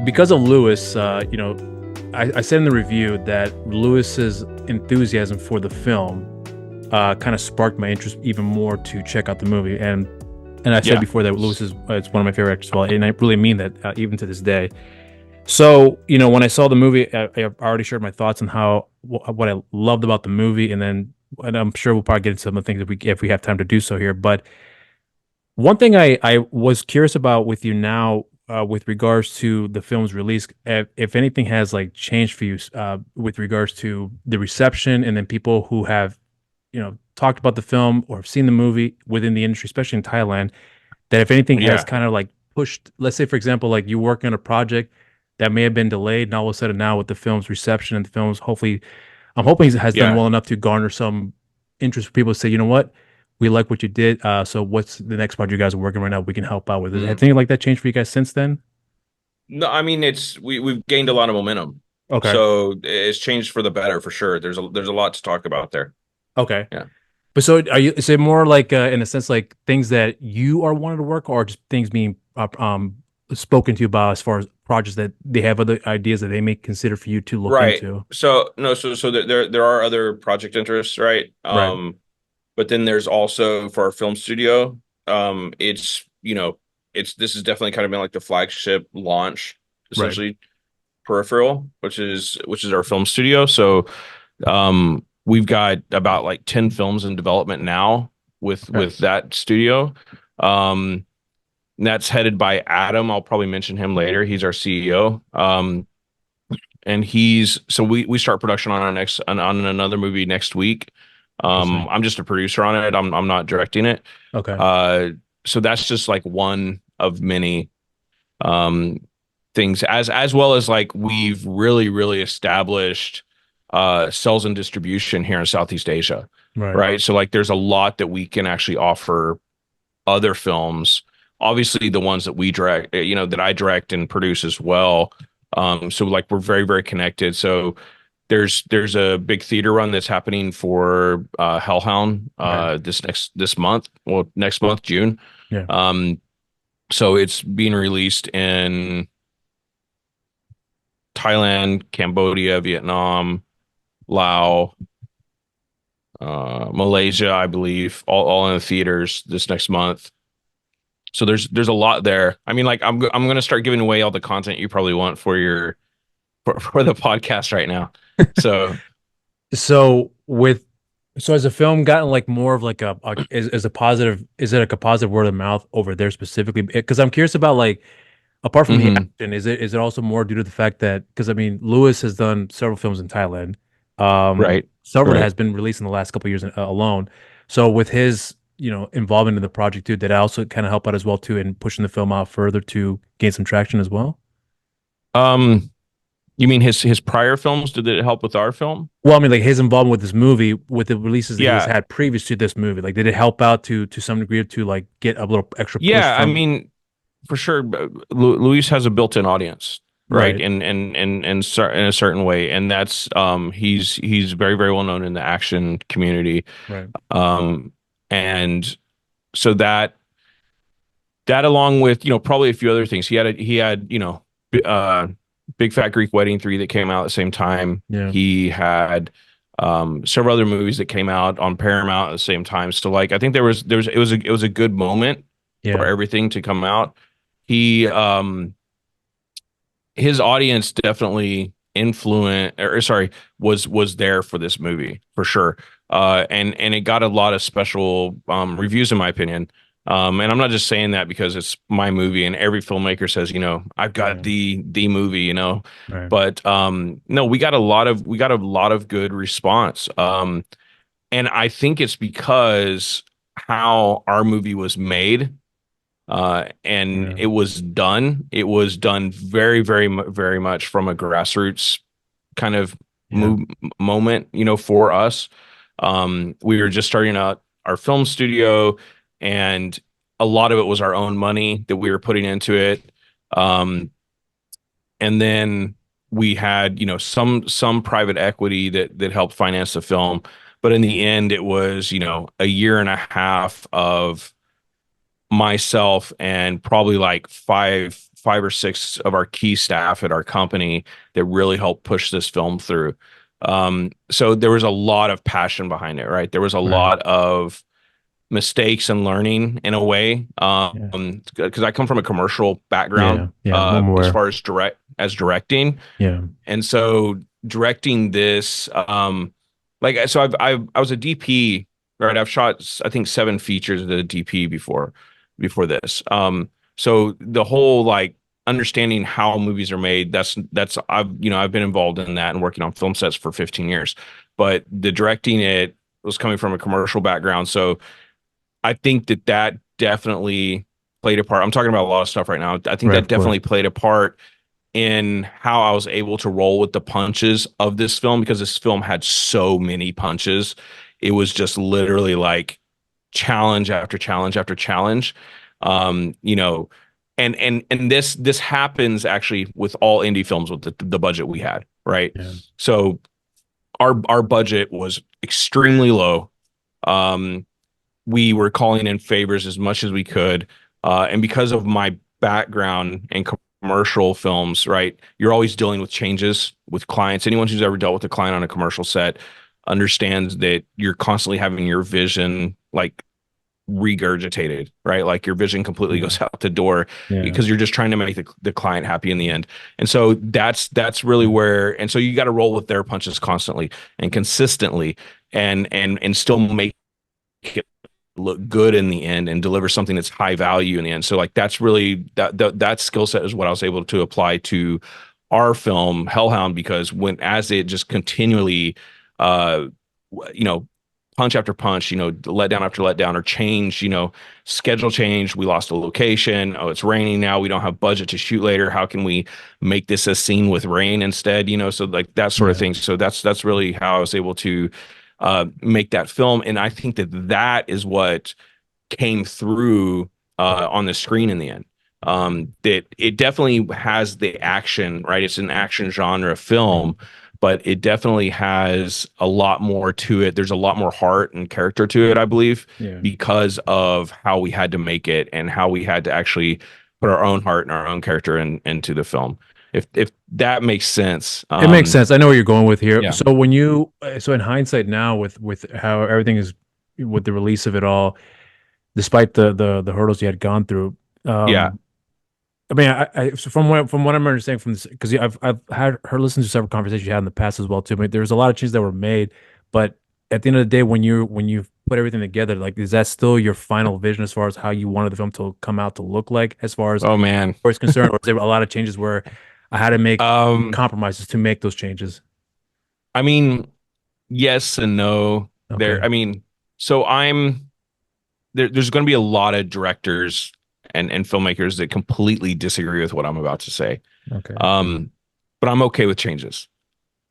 because of Louis, I said in the review that Lewis's enthusiasm for the film kind of sparked my interest even more to check out the movie. And I said Yeah. before that Lewis is it's one of my favorite actors as well, and I really mean that even to this day. So when I saw the movie, I already shared my thoughts on how what I loved about the movie, and I'm sure we'll probably get into some of the things if we have time to do so here. But one thing I was curious about with you now, with regards to the film's release, if anything has like changed for you, with regards to the reception, and then people who have, talked about the film or have seen the movie within the industry, especially in Thailand, that if anything has Yeah. kind of like pushed, let's say, for example, like you working on a project that may have been delayed, and all of a sudden now with the film's reception and the film's hopefully, I'm hoping it has done Yeah. well enough to garner some interest for people to say, you know what, we like what you did. So what's the next project you guys are working right now? We can help out with it. Has Mhm. anything like that changed for you guys since then? No, I mean we've gained a lot of momentum. Okay. So it's changed for the better for sure. There's a lot to talk about there. Okay. Yeah. But so is it more like, in a sense, like things that you are wanting to work, or just things being spoken to you about as far as projects that they have other ideas that they may consider for you to look Right. into? So no, so there are other project interests, right? Right. But then there's also for our film studio, it's it's this has definitely kind of been like the flagship launch, Right. essentially peripheral, which is our film studio. So we've got about like 10 films in development now with Okay. that studio. And that's headed by Adam. I'll probably mention him later. He's our CEO. And we start production on our next on another movie next week. Interesting. I'm just a producer on it. I'm not directing it. Okay. Uh, so that's just like one of many um things, as well as like we've really established sales and distribution here in Southeast Asia, Right. right? So like there's a lot that we can actually offer other films, obviously the ones that we direct, that I direct and produce as well. So like we're very connected. So there's a big theater run that's happening for Hellhound Right. this month, well, next month, June. Yeah. um so it's being released in Thailand, Cambodia, Vietnam, Laos, Malaysia, I believe, all in the theaters this next month. So there's a lot there. I mean, like I'm gonna start giving away all the content you probably want for for the podcast right now. So So has the film gotten like more of like is a positive, is it like a positive word of mouth over there specifically? Because I'm curious about, like, apart from the mhm, action, is it also more due to the fact that, because I mean Lewis has done several films in Thailand, right, several that right. has been released in the last couple of years alone. So with his involvement in the project too, did that also kind of help out as well too in pushing the film out further to gain some traction as well? Um, you mean his prior films? Did it help with our film? Well, I mean, like his involvement with this movie, with the releases that he has Yeah, had previous to this movie, like did it help out to some degree to like get a little extra push yeah. I from? mean, for sure, Luis has a built-in audience, right? Right, In a certain way, and that's he's very well known in the action community. right, Um, and so that along with probably a few other things, he had uh Big Fat Greek Wedding 3 that came out at the same time. yeah, He had several other movies that came out on Paramount at the same time. So like I think there was it was a good moment for yeah, everything to come out. He His audience definitely influenced, or sorry, was there for this movie for sure. And it got a lot of special reviews in my opinion. And I'm not just saying that because it's my movie and every filmmaker says, I've got yeah, the movie, right, but no, we got a lot of good response. And I think it's because how our movie was made, and yeah, it was done very much from a grassroots kind of yeah, moment, for us. We were just starting out our film studio, and a lot of it was our own money that we were putting into it. Um, and then we had, some private equity that helped finance the film. But in the end, it was, a year and a half of myself and probably like five 5 or 6 of our key staff at our company that really helped push this film through. So there was a lot of passion behind it, right? There was a Right. lot of mistakes and learning in a way. Yeah. Because I come from a commercial background, Yeah. Yeah. I'm as aware. far as directing. Yeah. And so directing this, so I was a DP, right? I've shot, I think, 7 features as a DP before this. So the whole like understanding how movies are made, that's I've been involved in that and working on film sets for 15 years. But the directing it was coming from a commercial background. So I think that definitely played a part. I'm talking about a lot of stuff right now. I think Right. that Of course. definitely played a part in how I was able to roll with the punches of this film, because this film had so many punches. It was just literally like challenge after challenge after challenge. You know, and this happens actually with all indie films with the budget we had, right? Yeah. So our budget was extremely low. Um, we were calling in favors as much as we could. And because of my background in commercial films, right, you're always dealing with changes with clients. Anyone who's ever dealt with a client on a commercial set understands that you're constantly having your vision like regurgitated, right? Like your vision completely Yeah. goes out the door Yeah. because you're just trying to make the client happy in the end. And so that's really Yeah. where, and so you got to roll with their punches constantly and consistently and still make it look good in the end and deliver something that's high value in the end. So like that's really that skill set is what I was able to apply to our film Hellhound, because when as it just continually uh you know punch after punch, let down after let down, or change, schedule change, we lost a location, oh it's raining now, we don't have budget to shoot later, how can we make this a scene with rain instead, so like that sort of Yeah. thing. So that's really how I was able to make that film. And I think that is what came through on the screen in the end. That it definitely has the action, right? It's an action genre film, but it definitely has a lot more to it. There's a lot more heart and character to it, I believe, Yeah. because of how we had to make it and how we had to actually put our own heart and our own character into the film. If that makes sense. It makes sense. I know where you're going with here. Yeah. So so in hindsight now, with how everything is, with the release of it all, despite the hurdles you had gone through, Yeah. um, I mean, so from what I'm understanding from this, because I've had her listen to several conversations you had in the past as well too. I mean, there's a lot of changes that were made, but at the end of the day, when you put everything together, like, is that still your final vision as far as how you wanted the film to come out to look like, as far as Oh man. where it's concerned, or is there a lot of changes where I had to make Um, compromises to make those changes? I mean, yes and no. Okay. I mean, so there's going to be a lot of directors and filmmakers that completely disagree with what I'm about to say. Okay. Um, but I'm okay with changes,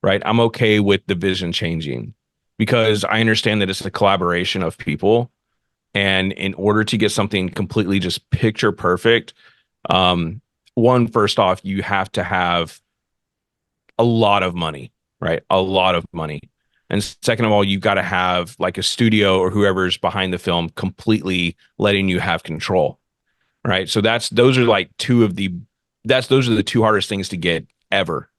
right? I'm okay with the vision changing because I understand that it's a collaboration of people. And in order to get something completely just picture perfect, um, first off, you have to have a lot of money, right? A lot of money. And second of all, you've got to have like a studio or whoever's behind the film completely letting you have control, right? So those are like those are the two hardest things to get ever,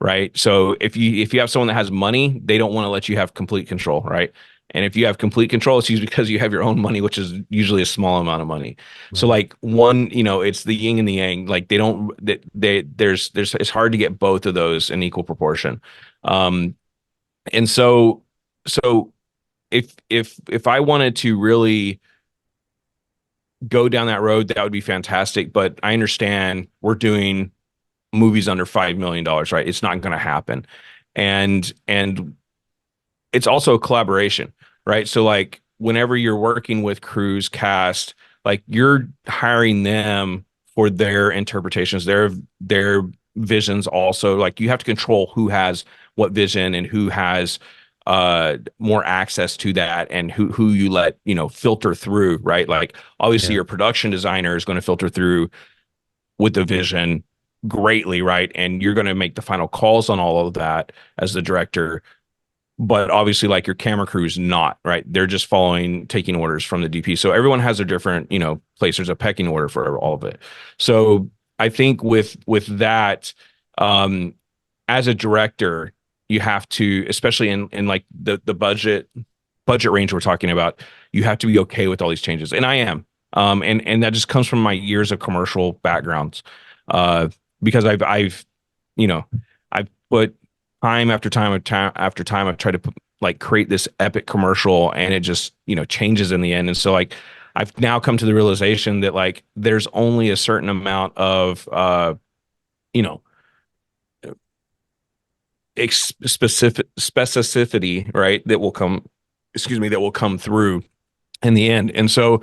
right? So if you have someone that has money, they don't want to let you have complete control, right? And if you have complete control, it's usually because you have your own money, which is usually a small amount of money. So Right. like it's the yin and the yang. Like they don't there's it's hard to get both of those in equal proportion. Um, and so if I wanted to really go down that road, that would be fantastic. But I understand we're doing movies under $5 million, right? It's not going to happen. And it's also a collaboration, right? So like whenever you're working with crews, cast, like you're hiring them for their interpretations, their visions also. Like you have to control who has what vision and who has more access to that, and who you let, filter through, right? Like obviously Yeah. your production designer is going to filter through with the vision greatly, right? And you're going to make the final calls on all of that as the director. But obviously, like your camera crew is not, right? They're just taking orders from the DP. So everyone has a different, place. There's a pecking order for all of it. So I think with that, um, as a director, you have to, especially in like the budget range we're talking about, you have to be okay with all these changes, and I am. And that just comes from my years of commercial backgrounds, uh, because I've you know I've put time after time I've tried to put, like, create this epic commercial, and it just changes in the end. And so, like, I've now come to the realization that, like, there's only a certain amount of you know specificity, right, that will come, excuse me, that will come through in the end. And so,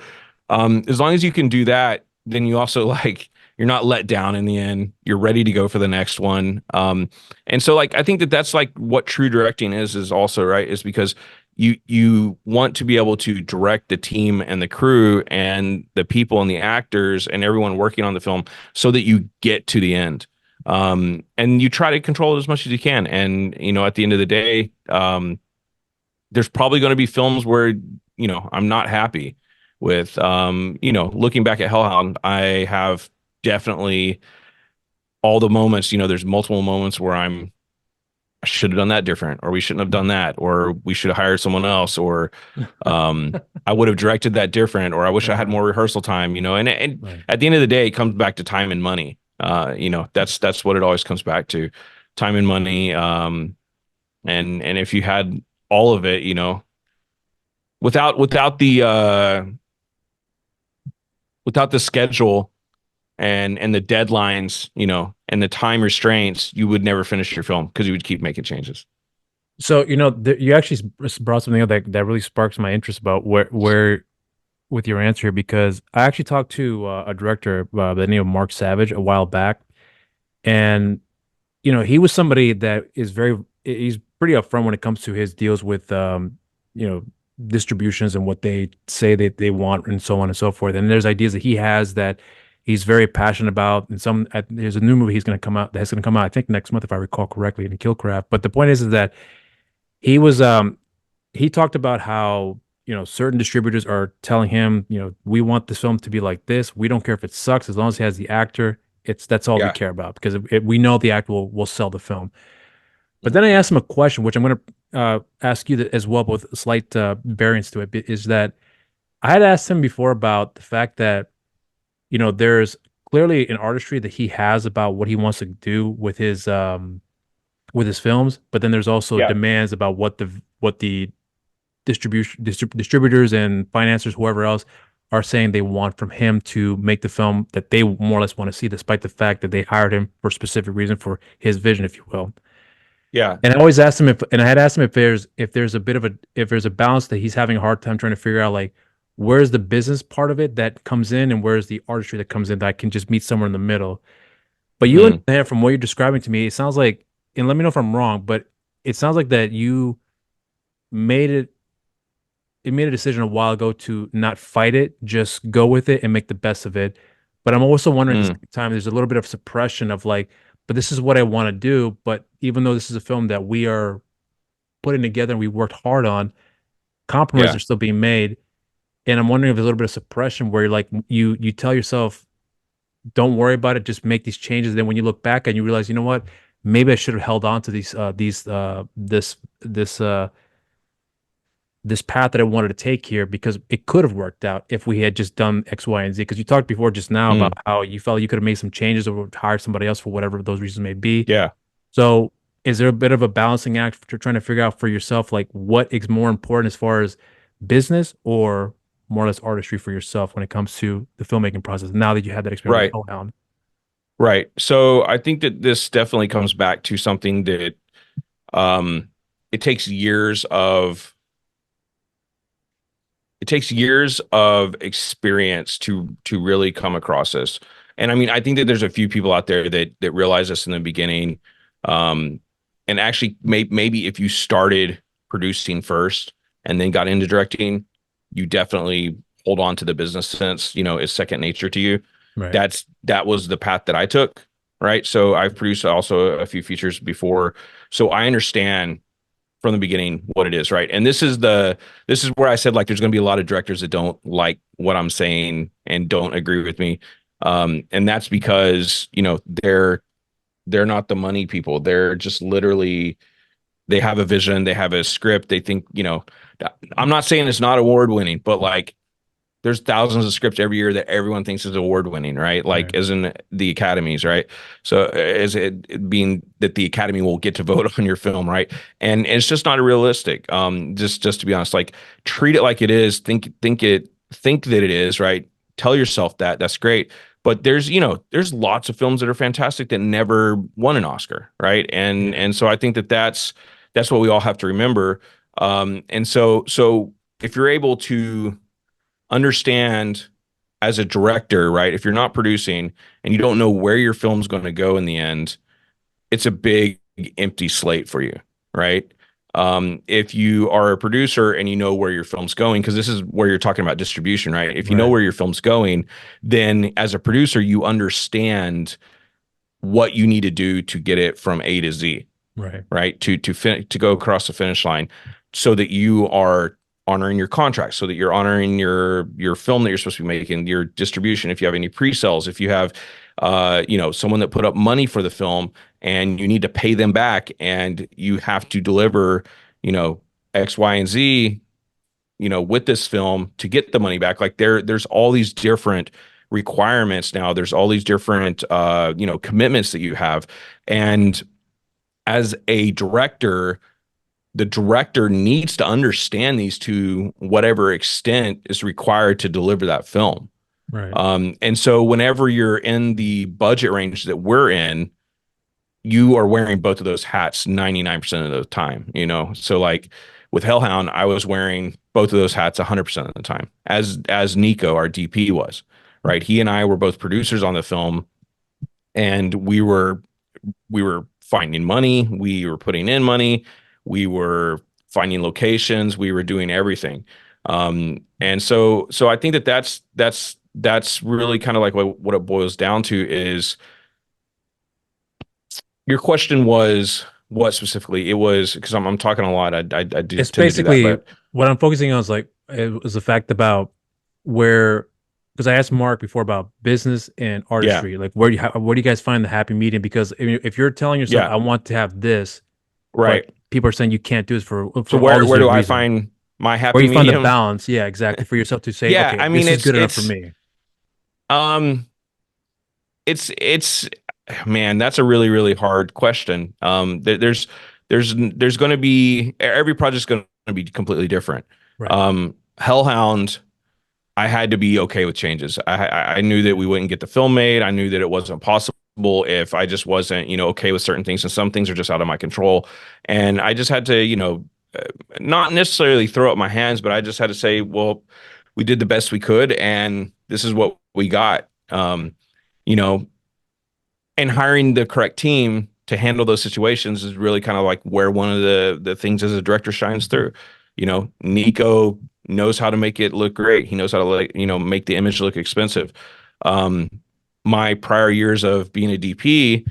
as long as you can do that, then you also, like, you're not let down in the end. You're ready to go for the next one. And so, like, I think that that's like what true directing is also, right, is because you want to be able to direct the team and the crew and the people and the actors and everyone working on the film so that you get to the end. And you try to control it as much as you can. And, at the end of the day, there's probably going to be films where, I'm not happy with. Looking back at Hellhound, I have definitely all the moments, there's multiple moments where I should have done that different, or we shouldn't have done that, or we should have hired someone else, or I would have directed that different, or I wish I had more rehearsal time, and Right. at the end of the day, it comes back to time and money. That's what it always comes back to, time and money. And if you had all of it, without the schedule and the deadlines, and the time restraints, you would never finish your film because you would keep making changes. So, you actually brought something up that really sparks my interest about where with your answer here, because I actually talked to a director by the name of Mark Savage a while back, and he was somebody that is he's pretty upfront when it comes to his deals with you know distributions and what they say that they want and so on and so forth. And there's ideas that he has that he's very passionate about. And there's a new movie that's going to come out, I think, next month, if I recall correctly, in Killcraft. But the point is that he was he talked about how certain distributors are telling him, we want this film to be like this. We don't care if it sucks as long as it has the actor. That's all we Yeah. care about, because we know the actor will sell the film. But then I asked him a question, which I'm going to ask you as well, but with a slight variance to it, is that I had asked him before about the fact that there's clearly an artistry that he has about what he wants to do with his films, but then there's also Yeah. demands about what the distributors and financiers, whoever else, are saying they want from him to make the film that they more or less want to see, despite the fact that they hired him for a specific reason, for his vision, if you will. Yeah. And I always asked him and I had asked him if there's a balance that he's having a hard time trying to figure out, like, where's the business part of it that comes in, and where's the artistry that comes in, that I can just meet somewhere in the middle. But you Mm. understand, from what you're describing to me, it sounds like, and let me know if I'm wrong, but it sounds like that you made made a decision a while ago to not fight it, just go with it and make the best of it. But I'm also wondering, at the Mm. same time, there's a little bit of suppression of, like, but this is what I want to do. But even though this is a film that we are putting together and we worked hard on, compromises Yeah. are still being made. And I'm wondering if there's a little bit of suppression where you're like, you tell yourself, don't worry about it, just make these changes. Then when you look back and you realize, you know what, maybe I should have held on to this path that I wanted to take here, because it could have worked out if we had just done X, Y, and Z. Because you talked before just now about Mm. how you felt you could have made some changes or hired somebody else for whatever those reasons may be. Yeah. So is there a bit of a balancing act for trying to figure out for yourself, like, what is more important as far as business or more or less artistry for yourself when it comes to the filmmaking process, now that you had that experience Right. with Hellhound? Right. So I think that this definitely comes back to something that, um, it takes years of it takes years of experience to really come across this. And I mean, I think that there's a few people out there that realize this in the beginning. Um, and actually, maybe if you started producing first and then got into directing, you definitely hold on to the business sense. Is second nature to you. Right. That was the path that I took. Right. So I've produced also a few features before, so I understand from the beginning what it is, right? And this is where I said, like, there's going to be a lot of directors that don't like what I'm saying and don't agree with me. And that's because, they're not the money people. They're just literally, they have a vision, they have a script. They think, I'm not saying it's not award winning, but like there's thousands of scripts every year that everyone thinks is award winning, right? Like Right. as in the academies, right? So as it being that the academy will get to vote on your film, right? And it's just not realistic. Just to be honest, like treat it like it is. Think that it is, right? Tell yourself that. That's great. But there's lots of films that are fantastic that never won an Oscar, right? And Yeah. and so I think that that's what we all have to remember. And so if you're able to understand as a director, right? If you're not producing and you don't know where your film's going to go in the end, it's a big empty slate for you, right? If you are a producer and you know where your film's going, because this is where you're talking about distribution, right? If you know Right. where your film's going, then as a producer, you understand what you need to do to get it from A to Z, Right. right? To go across the finish line, so that you are honoring your contract, so that you're honoring your film that you're supposed to be making, your distribution. If you have any pre-sales, if you have someone that put up money for the film and you need to pay them back, and you have to deliver X, Y, and Z with this film to get the money back. Like there's all these different requirements now. There's all these different commitments that you have. And as a director, the director needs to understand these to whatever extent is required to deliver that film. Right. And so whenever you're in the budget range that we're in, you are wearing both of those hats 99% of the time. So like with Hellhound, I was wearing both of those hats 100% of the time, as Nico, our DP, was, right? He and I were both producers on the film, and we were finding money, we were putting in money, we were finding locations, we were doing everything. And so I think that that's really kind of like what it boils down to. Is your question was what specifically? It was because I'm talking a lot. I do It's tend to do that, basically but what I'm focusing on is like it was the fact about where, because I asked Mark before about business and yeah, artistry, like where do you guys find the happy medium? Because if you're telling yourself yeah, I want to have this, but right. people are saying you can't do this So for all where these where do different I reasons, find my where happy you find the medium? balance, yeah, exactly, for yourself to say, Yeah, okay, I mean this is good enough for it's me. um it's man, that's a really, really hard question. There's going to be, every project's going to be completely different. Right. Hellhound, I had to be okay with changes. I knew that we wouldn't get the film made. I knew that it wasn't possible if I just wasn't okay with certain things, and some things are just out of my control. And I just had to not necessarily throw up my hands, but I just had to say, well, we did the best we could, and this is what we got. You know, and hiring the correct team to handle those situations is really kind of like where one of the things as a director shines through. Nico knows how to make it look great. He knows how to make the image look expensive. Um, my prior years of being a DP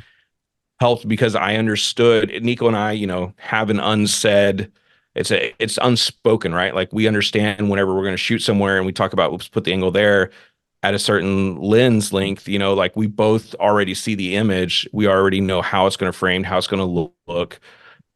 helped because I understood. Nico and I, have an unsaid. It's unspoken, right? Like we understand whenever we're going to shoot somewhere and we talk about, let's put the angle there at a certain lens length, like we both already see the image. We already know how it's going to frame, how it's going to look,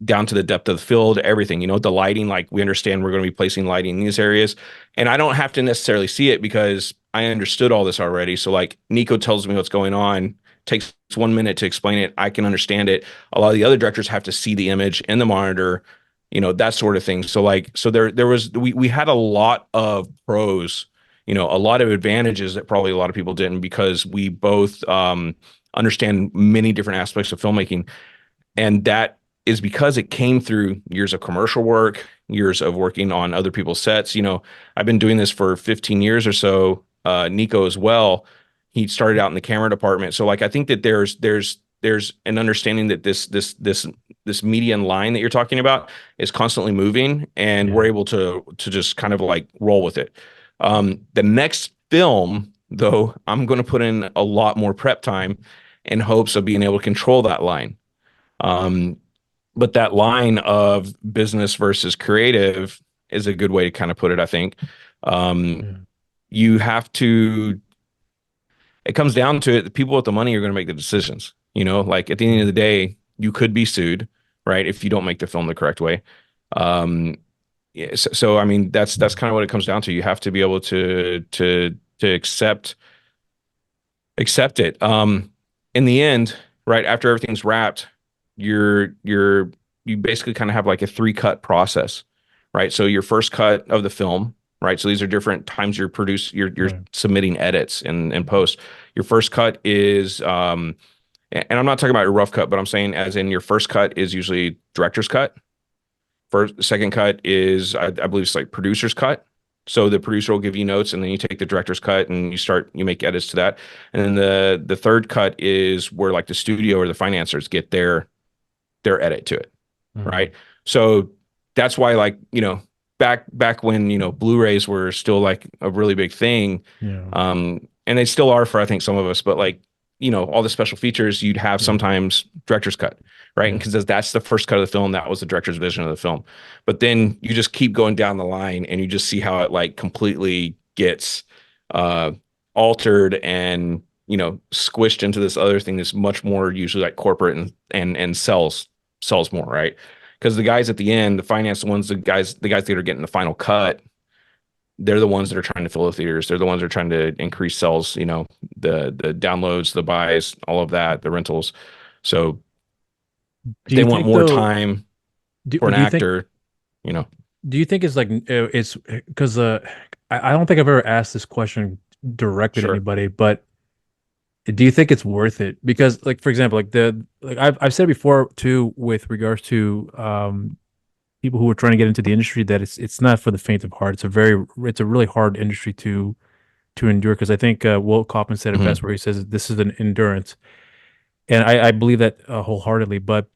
down to the depth of the field, everything, the lighting, like we understand we're going to be placing lighting in these areas. And I don't have to necessarily see it because I understood all this already. So like Nico tells me what's going on, takes 1 minute to explain it. I can understand it. A lot of the other directors have to see the image in the monitor, that sort of thing. So we had a lot of pros, a lot of advantages that probably a lot of people didn't, because we both understand many different aspects of filmmaking. And that is because it came through years of commercial work, years of working on other people's sets. I've been doing this for 15 years or so. Nico as well. He started out in the camera department. So like I think that there's an understanding that this median line that you're talking about is constantly moving, and we're Yeah. able to just kind of like roll with it. The next film, though, I'm going to put in a lot more prep time in hopes of being able to control that line. Um, but that line of business versus creative is a good way to kind of put it, I think. Um, Yeah. you have to it comes down to it. The people with the money are going to make the decisions. Like at the end of the day, you could be sued, right, if you don't make the film the correct way. Um, yeah, so I mean, that's kind of what it comes down to. You have to be able to accept it. In the end, right after everything's wrapped, you basically kind of have like a three cut process, right? So your first cut of the film, right? So these are different times you're Right. submitting edits in post. Your first cut is and I'm not talking about a rough cut, but I'm saying as in your first cut is usually director's cut. First, second cut is I believe it's like producer's cut. So the producer will give you notes, and then you take the director's cut and you make edits to that. And then the third cut is where like the studio or the financiers get their edit to it, Mhm. right? So that's why like back when Blu-rays were still like a really big thing, Yeah. and they still are for I think some of us, but like all the special features you'd have Yeah. sometimes director's cut, right? And Yeah. because that's the first cut of the film, that was the director's vision of the film. But then you just keep going down the line and you just see how it like completely gets uh altered and squished into this other thing that's much more usually like corporate and sells more, right? Because the guys at the end, the finance ones, the guys that are getting the final cut, they're the ones that are trying to fill the theaters. They're the ones that are trying to increase sales, the downloads, the buys, all of that, the rentals. So if Do they you want think more though? time Do, for an do you think? actor, you know, Do you think it's like it's because I don't think I've ever asked this question directly to sure. anybody, but do you think it's worth it? Because like for example, I've said before too with regards to people who are trying to get into the industry that it's not for the faint of heart. It's a really hard industry to endure because I think Walt Kaufman said it best Hmm. where he says this is an endurance, and I believe that wholeheartedly. But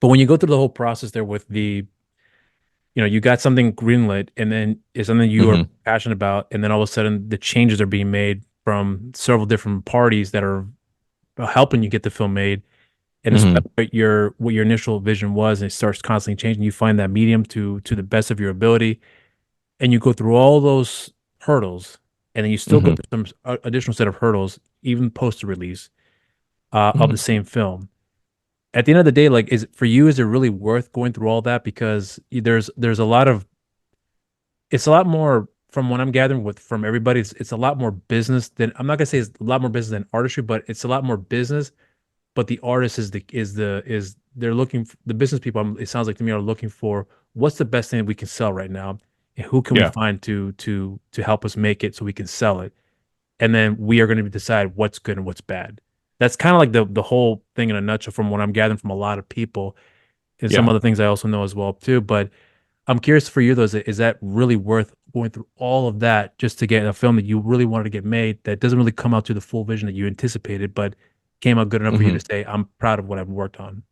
when you go through the whole process there with you got something greenlit and then it's something you are Hmm. passionate about, and then all of a sudden the changes are being made from several different parties that are helping you get the film made. And despite Hmm. what your initial vision was, and it starts constantly changing, you find that medium to the best of your ability, and you go through all those hurdles, and then you still go Hmm. through some additional set of hurdles, even post release of the Hmm. same film. At the end of the day, like, is for you, is it really worth going through all that? Because there's a lot of it's a lot more from what I'm gathering with from everybody. It's a lot more business than I'm not gonna say it's a lot more business than artistry, but it's a lot more business. But the artist is they're looking for, the business people. It sounds like to me are looking for what's the best thing that we can sell right now, and who can we Yeah. find to help us make it so we can sell it, and then we are going to decide what's good and what's bad. That's kind of like the whole thing in a nutshell from what I'm gathering from a lot of people and some Yeah. other things I also know as well too. But I'm curious for you though, is that really worth going through all of that just to get a film that you really wanted to get made that doesn't really come out to the full vision that you anticipated, but came out good enough for you to Hmm. say, I'm proud of what I've worked on?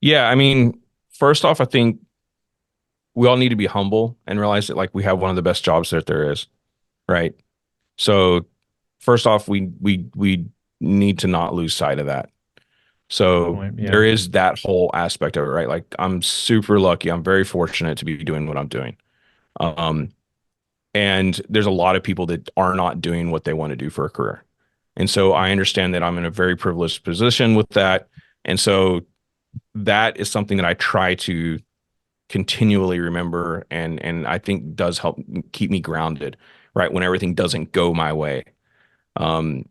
Yeah. I mean, first off, I think we all need to be humble and realize that like we have one of the best jobs that there is, right? So first off, we need to not lose sight of that. Good So point. there Yeah. is that whole aspect of it, right? Like I'm super lucky. I'm very fortunate to be doing what I'm doing. Um, and there's a lot of people that are not doing what they want to do for a career. And so I understand that I'm in a very privileged position with that. And so that is something that I try to continually remember and I think does help keep me grounded, right? When everything doesn't go my way. Um,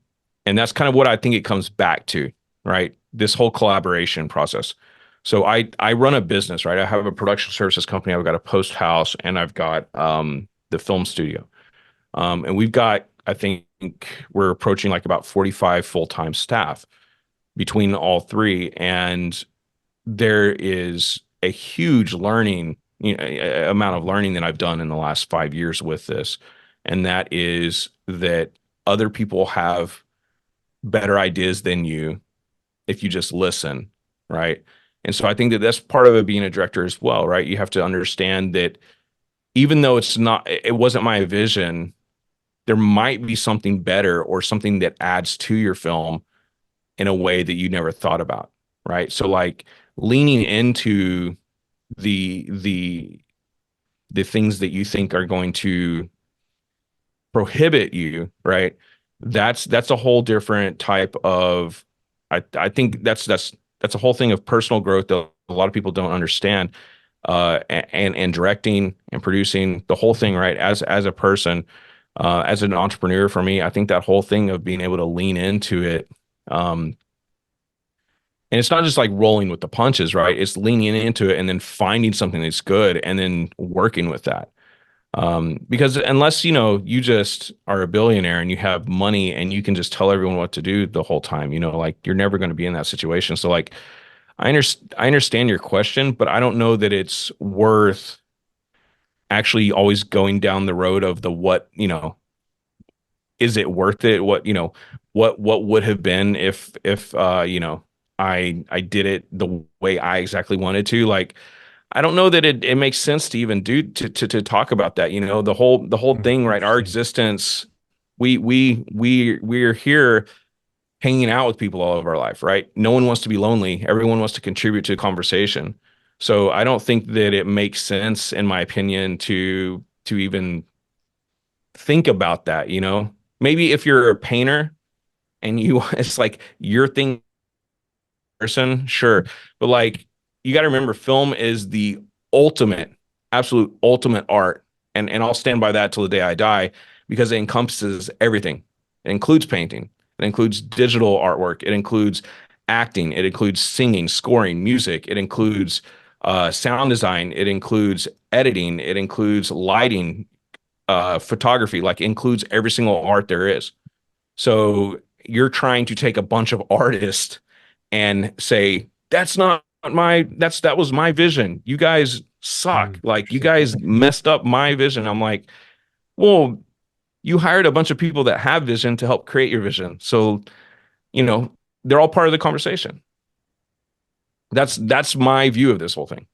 and that's kind of what I think it comes back to, right? This whole collaboration process. So I run a business, right? I have a production services company. I've got a post house, and I've got the film studio. And we've got, I think we're approaching like about 45 full-time staff between all three. And there is a huge learning, amount of learning that I've done in the last 5 years with this. And that is that other people have better ideas than you if you just listen, right? And so I think that that's part of it being a director as well, right? You have to understand that even though it wasn't my vision, there might be something better or something that adds to your film in a way that you never thought about, right? So like leaning into the the things that you think are going to prohibit you, right? that's a whole different type of, I think that's a whole thing of personal growth that a lot of people don't understand. And directing and producing the whole thing, right? As a person, as an entrepreneur, for me, I think that whole thing of being able to lean into it, and it's not just like rolling with the punches, right? It's leaning into it and then finding something that's good and then working with that. Because unless, you just are a billionaire and you have money and you can just tell everyone what to do the whole time, like you're never going to be in that situation. So like, I understand your question, but I don't know that it's worth actually always going down the road of the what, is it worth it? What would have been if I did it the way I exactly wanted to. Like, I don't know that it makes sense to even to talk about that. The whole thing, right? Our Interesting. existence, we're here hanging out with people all of our life, right? No one wants to be lonely. Everyone wants to contribute to a conversation. So I don't think that it makes sense, in my opinion, to even think about that. Maybe if you're a painter and you it's like your thing person, sure. But like, you got to remember, film is the ultimate, absolute ultimate art. And I'll stand by that till the day I die, because it encompasses everything. It includes painting. It includes digital artwork. It includes acting. It includes singing, scoring, music. It includes sound design. It includes editing. It includes lighting, photography. Like, includes every single art there is. So you're trying to take a bunch of artists and say, that was my vision. You guys suck. Like, you Interesting. guys messed up my vision. I'm like, well, you hired a bunch of people that have vision to help create your vision. So, you know, they're all part of the conversation. That's my view of this whole thing.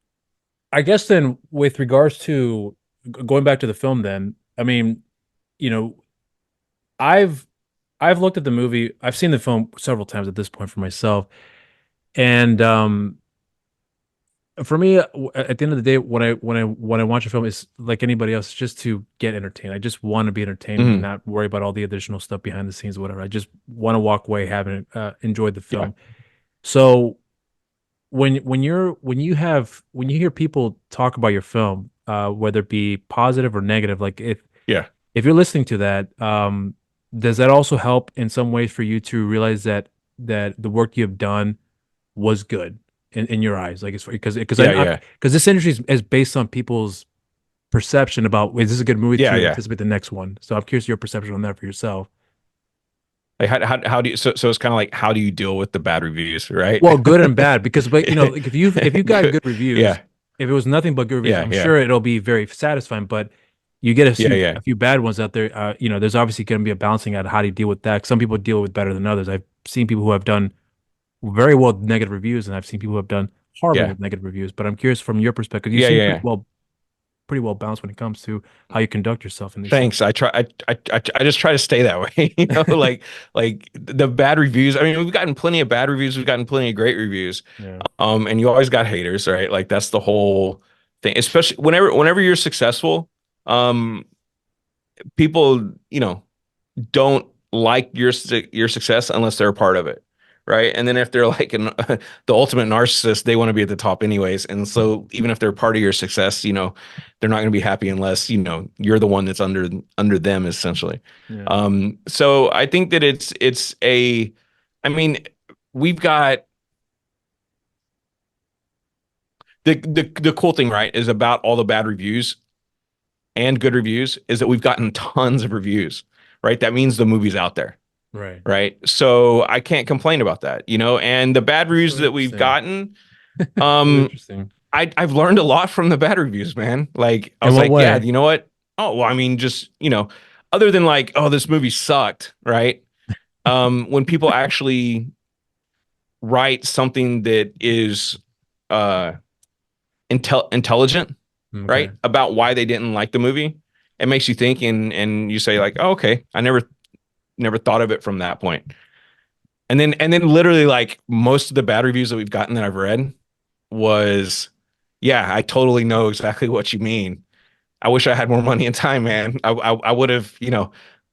I guess then, with regards to going back to the film, then I mean, you know, I've I've looked at the movie. I've seen the film several times at this point for myself, and for me, at the end of the day, when I watch a film, it's like anybody else, it's just to get entertained. I just want to be entertained and Mhm. not worry about all the additional stuff behind the scenes, whatever. I just want to walk away having enjoyed the Yeah. film. So when you hear people talk about your film, whether it be positive or negative, like Yeah. if you're listening to that, does that also help in some ways for you to realize that the work you have done was good in your eyes? Like, it's because Yeah. Yeah. this industry is based on people's perception about, is this a good movie Yeah. to Yeah. anticipate the next one? So I'm curious your perception on that for yourself. Like, how do you, so it's kind of like, how do you deal with the bad reviews, right? Well, good and bad, because but like if you got Good. good reviews, Yeah. if it was nothing but good reviews, Yeah. I'm Yeah. sure it'll be very satisfying. But you get Yeah. Yeah. a few bad ones out there. There's obviously going to be a balancing out. How do you deal with that? Some people deal with better than others. I've seen people who have done very well with negative reviews, and I've seen people who have done horrible Yeah. with negative reviews. But I'm curious from your perspective. You Yeah. seem Yeah. pretty well balanced when it comes to how you conduct yourself in these things. Thanks. I just try to stay that way. Like the bad reviews. I mean, we've gotten plenty of bad reviews. We've gotten plenty of great reviews. Yeah. And you always got haters, right? Like, that's the whole thing. Especially whenever you're successful, um, people, don't like your success unless they're a part of it, right? And then if they're like the ultimate narcissist, they want to be at the top anyways. And so even if they're part of your success, they're not going to be happy unless you're the one that's under them, essentially. Yeah. So I think that I mean, we've got the cool thing, right, is about all the bad reviews and good reviews is that we've gotten tons of reviews, right? That means the movie's out there. Right. Right. So I can't complain about that, and the bad That's reviews really that we've interesting. gotten, That's really um, interesting. I've learned a lot from the bad reviews, man. Like, I In was what like, yeah, way? you know what? Oh, well, I mean, just, other than like, oh, this movie sucked, right? When people actually write something that is uh intelligent, Okay. right? About why they didn't like the movie, it makes you think, and you say like, oh, okay, I never thought of it from that point. And then literally, like, most of the bad reviews that we've gotten that I've read was, yeah, I totally know exactly what you mean. I wish I had more money and time, man. I would have,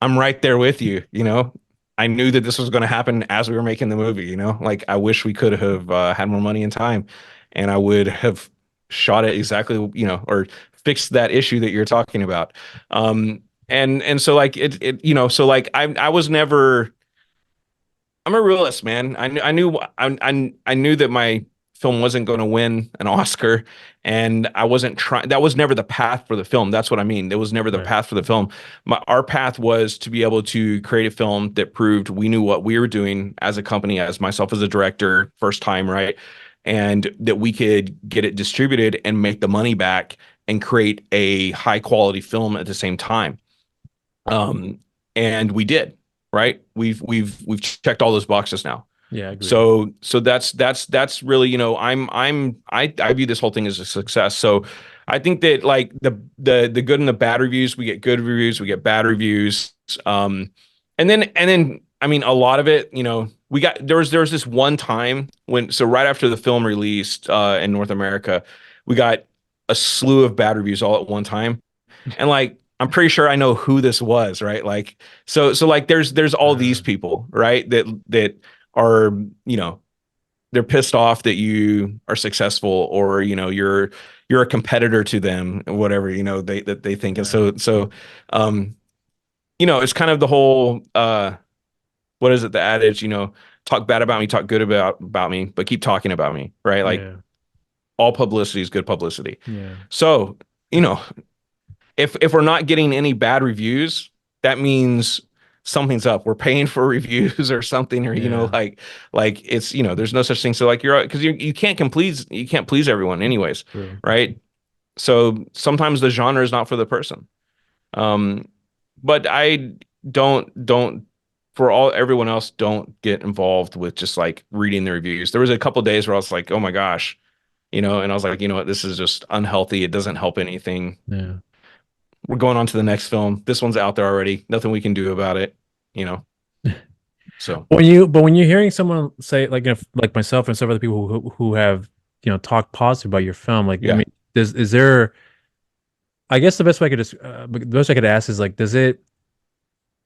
I'm right there with you, you know. I knew that this was going to happen as we were making the movie, you know. Like I wish we could have had more money and time, and I would have shot it exactly, you know, or fixed that issue that you're talking about. And so like you know, so like I was never. I'm a realist, man. I knew that my film wasn't going to win an Oscar, and I wasn't trying. That was never the path for the film. That's what I mean. It was never the Right. path for the film. Our path was to be able to create a film that proved we knew what we were doing as a company, as myself as a director, first time, right? And that we could get it distributed and make the money back and create a high quality film at the same time. Um, and we did, right? We've checked all those boxes now. Yeah, I agree. So that's really, you know, I view this whole thing as a success. So I think that like the good and the bad reviews, we get good reviews, we get bad reviews. And then I mean a lot of it, you know, we got there was this one time when so right after the film released in North America, we got a slew of bad reviews all at one time. And like I'm pretty sure I know who this was, right? Like so like there's all these Uh, people, right? That are, you know, they're pissed off that you are successful or, you know, you're a competitor to them, whatever, you know, they think. And right. so um, you know, it's kind of the whole what is it, the adage, you know, talk bad about me, talk good about me, but keep talking about me, right? Like Yeah. all publicity is good publicity. Yeah. So, you know, if we're not getting any bad reviews, that means something's up. We're paying for reviews or something, or you know, Yeah. like it's, you know, there's no such thing. So like you're because you can't please everyone anyways, True. right? So sometimes the genre is not for the person. Um, but I don't for all everyone else, don't get involved with just like reading the reviews. There was a couple days where I was like, oh my gosh, you know, and I was like, you know what, this is just unhealthy. It doesn't help anything. Yeah. We're going on to the next film. This one's out there already. Nothing we can do about it, you know. So When you're hearing someone say like if like myself and some other people who have talked positive about your film, like I yeah. mean, is there? I guess the best way I could just the best I could ask is like, does it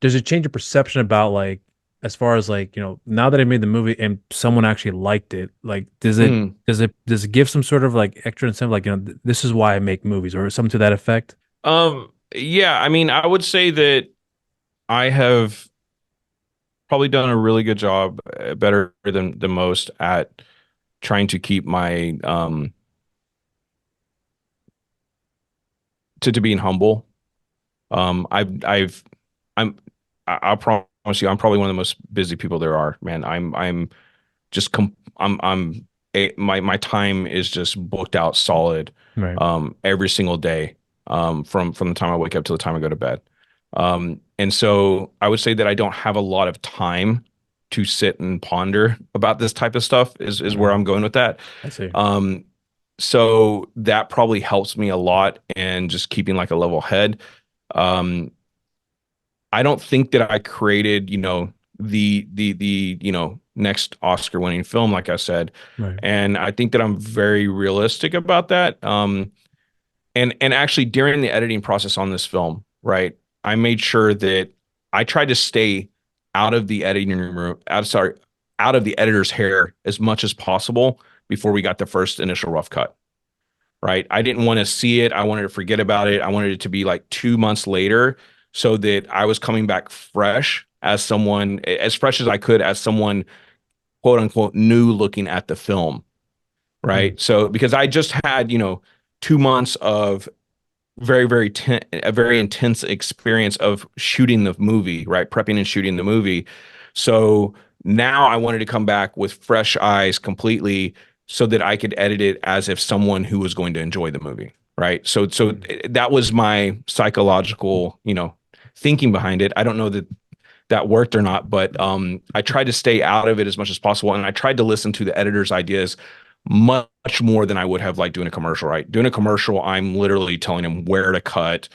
change your perception about like as far as like now that I made the movie and someone actually liked it, like Mm. does it give some sort of like extra incentive, like this is why I make movies or something to that effect? Yeah, I mean, I would say that I have probably done a really good job, better than most at trying to keep my to being humble. I've I'm I'll promise you I'm probably one of the most busy people there are, man. I'm just I'm my time is just booked out solid Right. every single day from the time I wake up to the time I go to bed. And so I would say that I don't have a lot of time to sit and ponder about this type of stuff is where I'm Mm, going with that. I see. Um, so that probably helps me a lot and just keeping like a level head. Um, I don't think that I created, you know, the you know, next Oscar winning film, like I said. Right. And I think that I'm very realistic about that. And actually during the editing process on this film, right, I made sure that I tried to stay out of the editing room, out of the editor's hair as much as possible before we got the first initial rough cut. Right. I didn't want to see it. I wanted to forget about it. I wanted it to be like 2 months later so that I was coming back fresh as someone, as fresh as I could, as someone quote unquote new looking at the film. Mm, Right. So because I just had, you know, 2 months of a very intense experience of shooting the movie, right? Prepping and shooting the movie. So now I wanted to come back with fresh eyes completely so that I could edit it as if someone who was going to enjoy the movie, right? So mm, that was my psychological, you know, thinking behind it. I don't know that that worked or not, but I tried to stay out of it as much as possible, and I tried to listen to the editor's ideas much more than I would have like doing a commercial. Right, doing a commercial, I'm literally telling him where to cut,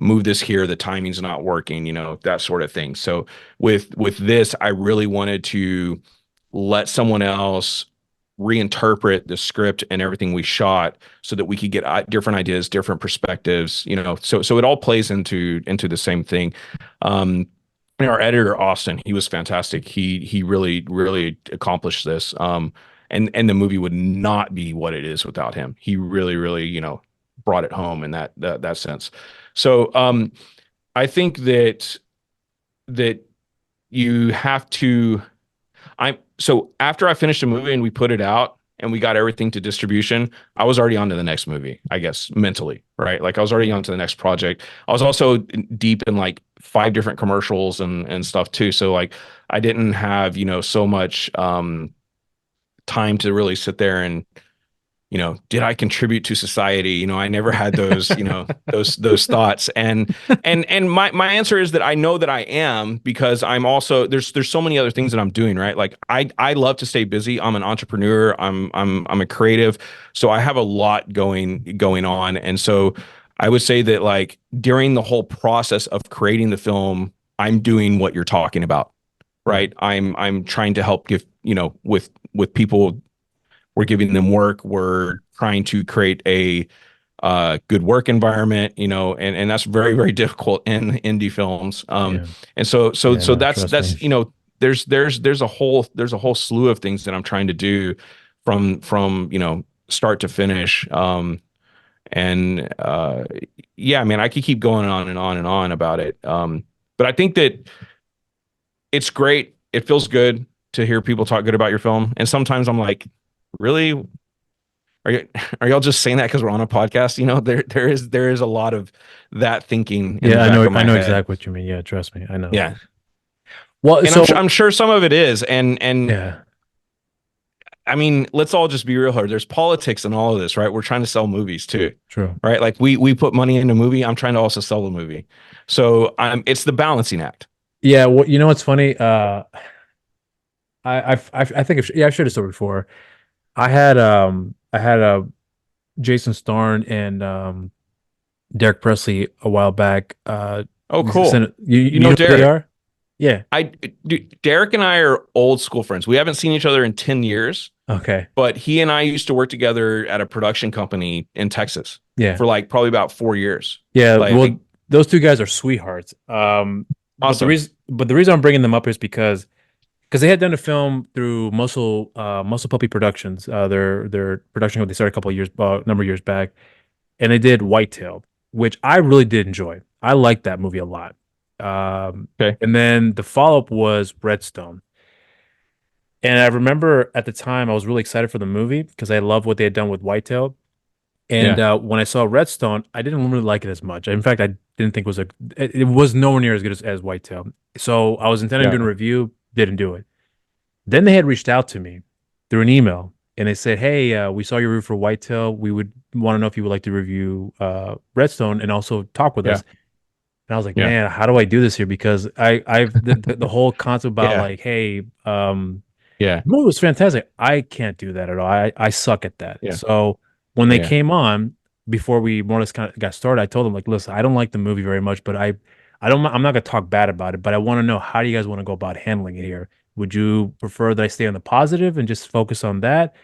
move this here, the timing's not working, you know, that sort of thing. So with this, I really wanted to let someone else reinterpret the script and everything we shot so that we could get different ideas, different perspectives, you know, so it all plays into the same thing. And our editor Austin, he was fantastic. He really accomplished this. And the movie would not be what it is without him. He really brought it home in that sense. So I think that you have to. I so after I finished a movie and we put it out and we got everything to distribution, I was already on to the next movie, I guess, mentally, right? Like I was already on to the next project. I was also deep in like 5 different commercials and stuff too. So like I didn't have, so much time to really sit there and did I contribute to society? I never had those, those thoughts. And my answer is that I know that I am, because I'm also there's so many other things that I'm doing, right? Like I love to stay busy. I'm an entrepreneur. I'm a creative. So I have a lot going on. And so I would say that like during the whole process of creating the film, I'm doing what you're talking about, right? I'm trying to help give, with people, we're giving them work. We're trying to create a good work environment, and that's very difficult in indie films. Yeah. And so Yeah, no, that's trust me. there's a whole slew of things that I'm trying to do from start to finish. And yeah, man, I could keep going on and on and on about it. But I think that it's great. It feels good to hear people talk good about your film. And sometimes I'm like, really? Are you are y'all just saying that because we're on a podcast? There is a lot of that thinking in the Yeah, back of I my know head. exactly what you mean. Yeah, trust me, I know. Yeah. Well, And so I'm sure some of it is. And yeah, I mean, let's all just be real here. There's politics in all of this, right? We're trying to sell movies too. true. Right? Like we put money into a movie. I'm trying to also sell the movie. So it's the balancing act. Yeah, well, you know what's funny? I think yeah, I should have said before. I had Jason Starn and Derek Presley a while back. Oh, cool. You You know know who they Derek. are? Yeah. I Dude, Derek and I are old school friends. We haven't seen each other in 10 years. Okay. But he and I used to work together at a production company in Texas Yeah. for like probably about 4 years. Yeah. Like, Well, those two guys are sweethearts. awesome. But the reason I'm bringing them up is because they had done a film through Muscle Puppy Productions. Their production company, they started a couple of years, number of years back, and they did Whitetail, which I really did enjoy. I liked that movie a lot. Okay. And then the follow up was Redstone, and I remember at the time I was really excited for the movie because I loved what they had done with Whitetail. And Yeah. when I saw Redstone, I didn't really like it as much. In fact, I didn't think it was nowhere near as good as Whitetail. So I was intending on doing a Yeah. review, didn't do it. Then they had reached out to me through an email and they said, "Hey, we saw your review for Whitetail. We would want to know if you would like to review Redstone and also talk with Yeah. us." And I was like, Yeah. "Man, how do I do this here?" Because I've the whole concept about Yeah. like, "Hey, Yeah. the movie was fantastic." I can't do that at all. I suck at that. Yeah. So when they Yeah. came on before we more or less kind of got started, I told them like, "Listen, I don't like the movie very much, but I'm not gonna talk bad about it, but I want to know how do you guys want to go about handling it here? Would you prefer that I stay on the positive and just focus on that?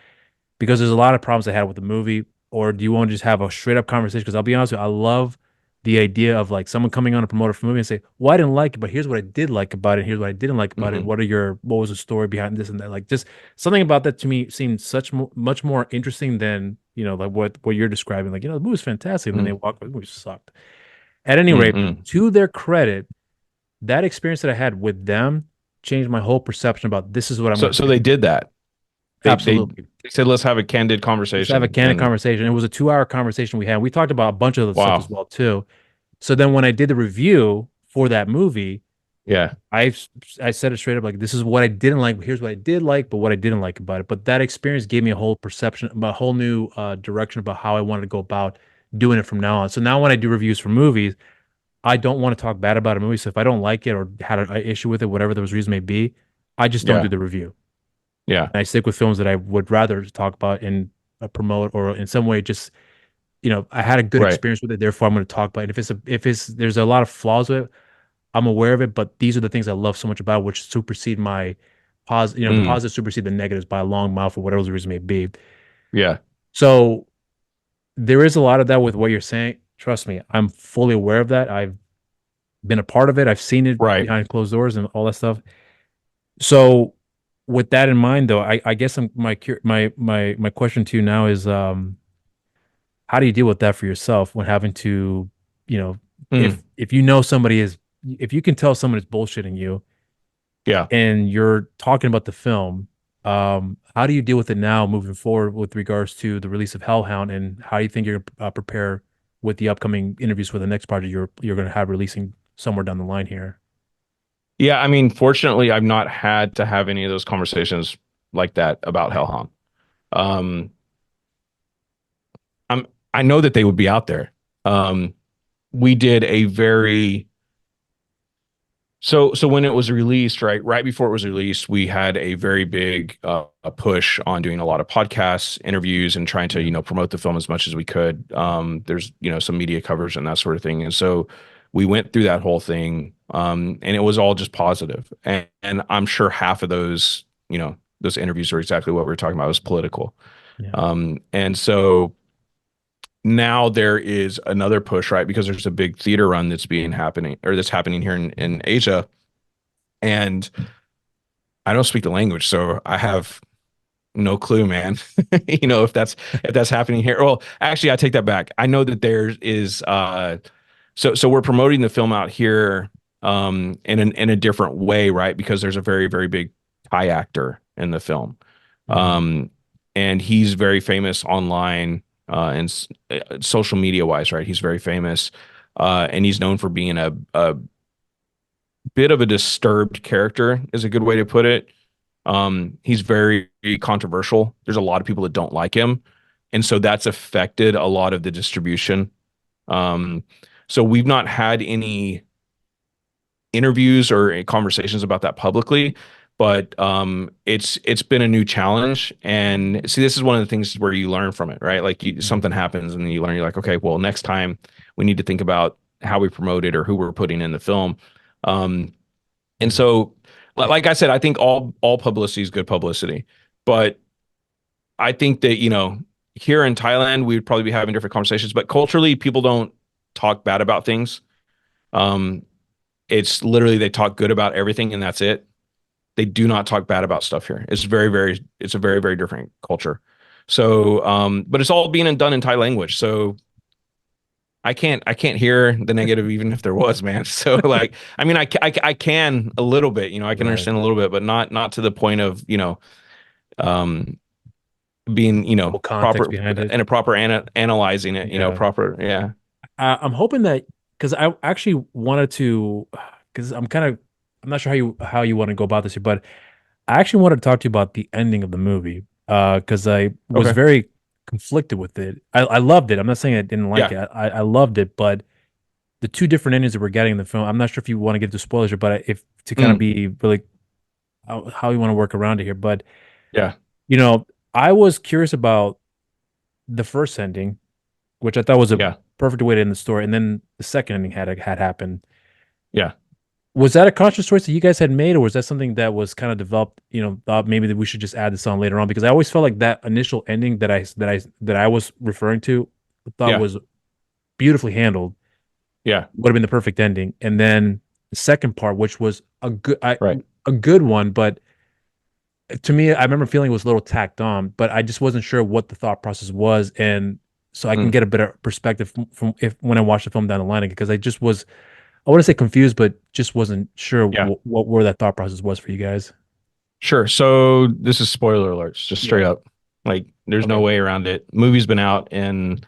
Because there's a lot of problems I had with the movie, or do you want to just have a straight up conversation? Because I'll be honest with you, I love the idea of like someone coming on a promoter for a movie and say, "Well, I didn't like it, but here's what I did like about it. Here's what I didn't like about it. Hmm. What was the story behind this and that?" Like just something about that to me seemed much more interesting than like what you're describing. Like the movie's fantastic, and then they Hmm. walk away, the movie sucked. At any rate, Hmm. to their credit, that experience that I had with them changed my whole perception about this is what I'm So going to so do. they did that. They Absolutely. said, let's have a candid Let's have a conversation. candid And conversation. It was a 2 hour conversation we had. We talked about a bunch of other stuff as wow. well too. So then when I did the review for that movie, Yeah. I I said it straight up like this is what I didn't like. Here's what I did like, but what I didn't like about it. But that experience gave me a whole perception, a whole new direction about how I wanted to go about doing it from now on. So now when I do reviews for movies, I don't want to talk bad about a movie. So if I don't like it or had an issue with it, whatever those reasons may be, I just don't do Yeah. the review. Yeah. And I stick with films that I would rather talk about and promote or in some way just I had a good Right. experience with it. Therefore, I'm going to talk about it. If it's there's a lot of flaws with it, I'm aware of it. But these are the things I love so much about it, which supersede my the Mm. positives supersede the negatives by a long mile for whatever the reason may be. Yeah. So there is a lot of that with what you're saying. Trust me, I'm fully aware of that. been a part of it. I've seen it Right. behind closed doors and all that stuff. So with that in mind, though, I guess my question to you now is, how do you deal with that for yourself when having to, you know, Mm, if you know somebody is, if you can tell someone is bullshitting you yeah. and you're talking about the film, how do you deal with it now moving forward with regards to the release of Hellhound, and how do you think you're prepare with the upcoming interviews for the next project you're going to have releasing somewhere down the line here? Yeah, I mean, fortunately, I've not had to have any of those conversations like that about Hellhound. Um, I know that they would be out there. Um, we did a very so when it was released, right before it was released, we had a very big a push on doing a lot of podcasts, interviews, and trying to Yeah. promote the film as much as we could. There's some media coverage and that sort of thing, and so we went through that whole thing, and it was all just positive. And I'm sure half of those interviews are exactly what we were talking about. It was political, Yeah. and so now there is another push, right? Because there's a big theater run that's happening here in Asia, and I don't speak the language, so I have no clue, man. If that's happening here. Well, actually, I take that back. I know that there is so we're promoting the film out here in a different way, right? Because there's a very, very big Thai actor in the film. Mhm. Um and he's very famous online and social media wise, right? He's very famous. And he's known for being a bit of a disturbed character, is a good way to put it. He's very controversial. There's a lot of people that don't like him, and so that's affected a lot of the distribution. Um, so we've not had any interviews or conversations about that publicly, but it's been a new challenge. And see, this is one of the things where you learn from it, right? Like Mhm. something happens, and then you learn. You're like, okay, well, next time we need to think about how we promote it or who we're putting in the film. Um, and Yeah. so, like I said, I think all publicity is good publicity. But I think that, here in Thailand, we would probably be having different conversations. But culturally, people don't talk bad about things. Um, it's literally they talk good about everything, and that's it. They do not talk bad about stuff here. It's a very, very different culture. So, but it's all being done in Thai language. So I can't hear the negative even if there was, man. So like, I mean, I can a little bit, I can Right. understand a little bit, but not to the point of, um, being, Full context proper behind it. and a proper analyzing it, Yeah. proper. Yeah. I'm hoping that, because I actually wanted to, because I'm not sure how you want to go about this here, but I actually wanted to talk to you about the ending of the movie. Because I was Okay. very conflicted with it. I loved it. I'm not saying I didn't like Yeah. it. I loved it, but the two different endings that we're getting in the film, I'm not sure if you want to get to spoilers, but if to kind of Mm, be really how you want to work around it here. But yeah. you know, I was curious about the first ending, which I thought was a Yeah. perfect way to end the story, and then the second ending had happened. Yeah. Was that a conscious choice that you guys had made, or was that something that was kind of developed? Thought maybe that we should just add this on later on, because I always felt like that initial ending that I was referring to, I thought Yeah. was beautifully handled, Yeah. would have been the perfect ending, and then the second part, which was Right. a good one, but to me, I remember feeling it was a little tacked on, but I just wasn't sure what the thought process was, and so I can Mm, get a better perspective from if when I watch the film down the line, because I wouldn't say confused, but just wasn't sure yeah. what where that thought process was for you guys. Sure. So this is spoiler alerts, just straight Yeah. up. Like, there's no Okay. way around it. Movie's been out in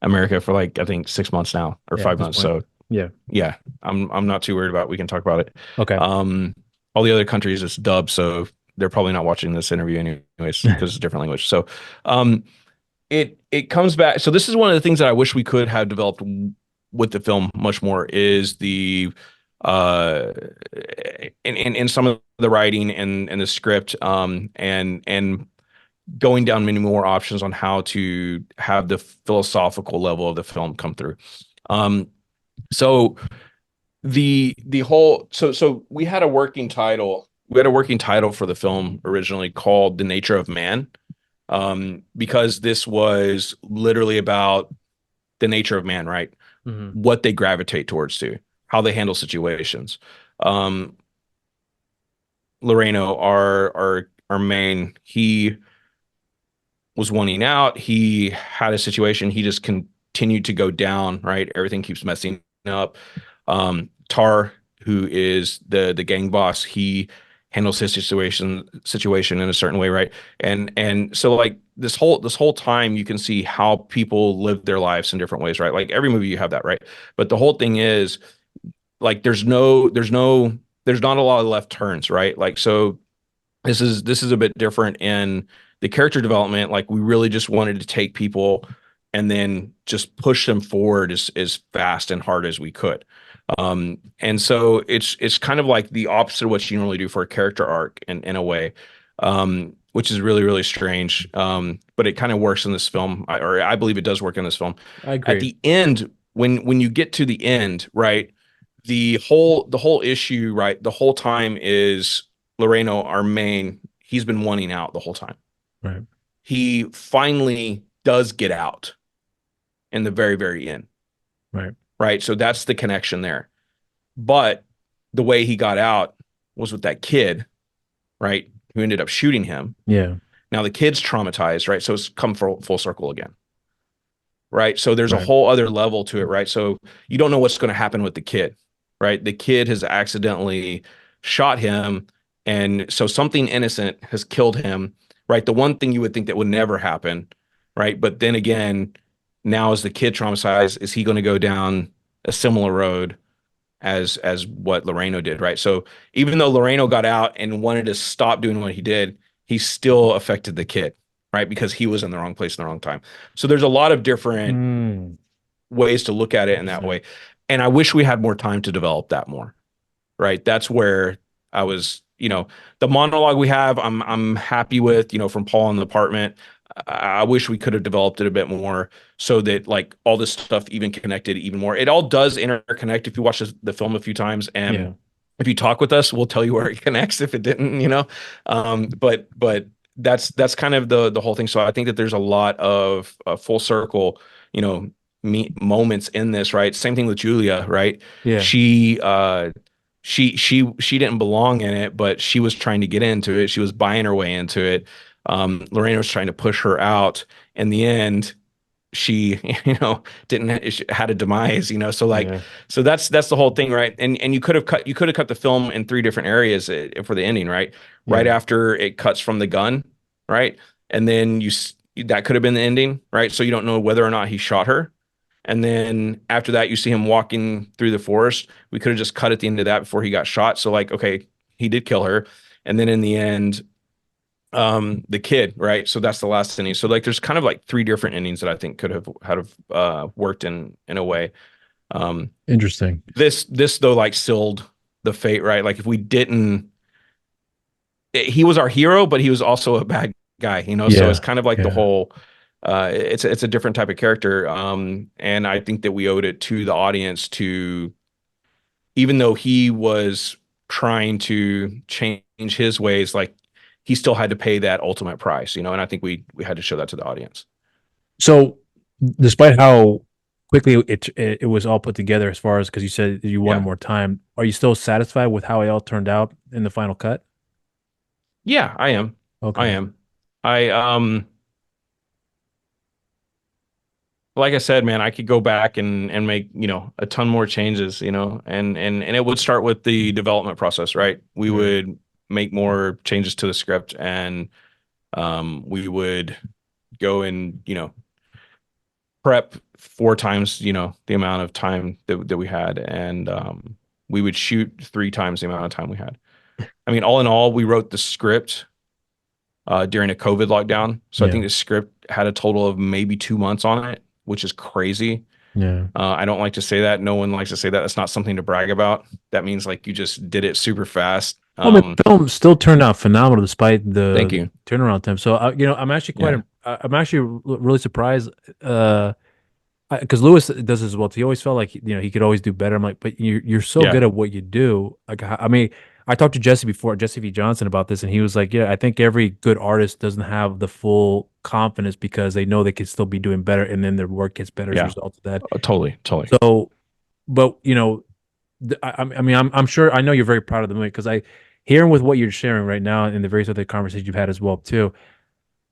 America for like I think 6 months now or Yeah. At five this months. point. So Yeah. yeah, I'm not too worried about it. We can talk about it. Okay. Um, all the other countries it's dubbed, so they're probably not watching this interview anyways because it's a different language. So um, it comes back. So this is one of the things that I wish we could have developed with the film much more is the uh in some of the writing and the script and going down many more options on how to have the philosophical level of the film come through. Um, so the whole so we had a working title. We had a working title for the film originally called The Nature of Man, because this was literally about the nature of man, right? Hmm. What they gravitate towards to. how they handle situations. Um, Loreno, our main, he was wanting out. He had a situation. He just continued to go down, right? Everything keeps messing up. Tar, who is the gang boss, he handles his situation in a certain way, right? And so like this whole time you can see how people live their lives in different ways, right? Like every movie you have that, right? But the whole thing is like there's not a lot of left turns, right? Like so this is a bit different in the character development. Like we really just wanted to take people and then just push them forward as fast and hard as we could. And so it's kind of like the opposite of what you normally do for a character arc in a way, which is really, really strange. But it kind of works in this film, or I believe it does work in this film. I At agree. the end, when you get to the end, right, the whole issue, right, the whole time is Loreno, our main, he's been wanting out the whole time. Right. He finally does get out in the very, very end, Right. right? So that's the connection there. But the way he got out was with that kid, right, who ended up shooting him. Yeah. Now the kid's traumatized, right? So it's come full circle again, right? So there's a Right. whole other level to it, right? So you don't know what's going to happen with the kid, right? The kid has accidentally shot him, and so something innocent has killed him, right? The one thing you would think that would never happen, right? But then again, now is the kid traumatized? Is he going to go down a similar road as what Loreno did, right? So even though Loreno got out and wanted to stop doing what he did, he still affected the kid, right? Because he was in the wrong place in the wrong time. So there's a lot of different Mm, ways to look at it in that interesting. way. And I wish we had more time to develop that more, right? That's where I was, the monologue we have, I'm happy with, from Paul in the apartment. I wish we could have developed it a bit more so that like all this stuff even connected even more. It all does interconnect if you watch the film a few times, and Yeah. if you talk with us, we'll tell you where it connects if it didn't, but that's kind of the whole thing. So I think that there's a lot of full circle, you know, moments in this, right? Same thing with Julia, right? Yeah. She didn't belong in it, but she was trying to get into it. She was buying her way into it. Lorena was trying to push her out. In the end, she, didn't she had a demise, so like Yeah. so that's the whole thing, right? And you could have cut the film in three different areas for the ending, right? Right Yeah. after it cuts from the gun, right? And then that could have been the ending, right? So you don't know whether or not he shot her. And then after that, you see him walking through the forest. We could have just cut at the end of that before he got shot. So like, okay, he did kill her. And then in the end, the kid, right? So that's the last inning. So like, there's kind of like three different innings that I think could have worked in a way. Um, Interesting. this though, like sealed the fate, right? Like if we didn't, he was our hero, but he was also a bad guy, So it's Yeah. kind of like the Yeah. whole. It's a different type of character, and I think that we owed it to the audience to, even though he was trying to change his ways, like he still had to pay that ultimate price, And I think we had to show that to the audience. So, despite how quickly it was all put together, as far as because you said you wanted Yeah, more time, are you still satisfied with how it all turned out in the final cut? yeah, I am. I Okay. am. I like I said, man, I could go back and make, a ton more changes, and it would start with the development process, right? We Right. would make more changes to the script, and we would go and, prep four times, the amount of time that we had, and we would shoot three times the amount of time we had. I mean, all in all, we wrote the script during a COVID lockdown. So I Yeah. think the script had a total of maybe 2 months on it, which is crazy. Yeah. I don't like to say that. No one likes to say that. That's not something to brag about. That means like you just did it super fast. I mean, the film still turned out phenomenal despite Thank the you. turnaround time. So, I'm actually Yeah. I'm actually really surprised. Because Lewis does this as well. He always felt like he could always do better. I'm like, but you're so Yeah. good at what you do. Like, I mean, I talked to Jesse before, Jesse V. Johnson, about this, and he was like, yeah, I think every good artist doesn't have the full confidence because they know they can still be doing better, and then their work gets better as a Yeah. result of that. Totally. Totally. So, but I mean, I'm sure I know you're very proud of the movie because I hearing with what you're sharing right now and the various other conversations you've had as well too.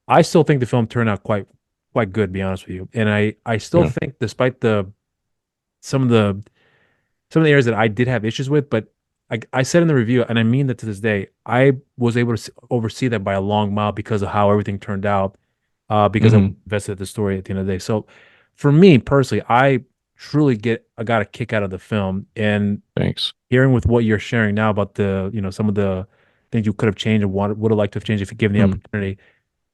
I still think the film turned out quite good, to be honest with you. And I still Yeah. think, despite some of the some of the areas that I did have issues with, but I said in the review, and I mean that to this day, I was able to oversee that by a long mile because of how everything turned out, because I Hmm. invested in the story at the end of the day. So, for me personally, I truly I got a kick out of the film, and Thanks. hearing with what you're sharing now about some of the things you could have changed and would have liked to have changed if you given the Mm. opportunity.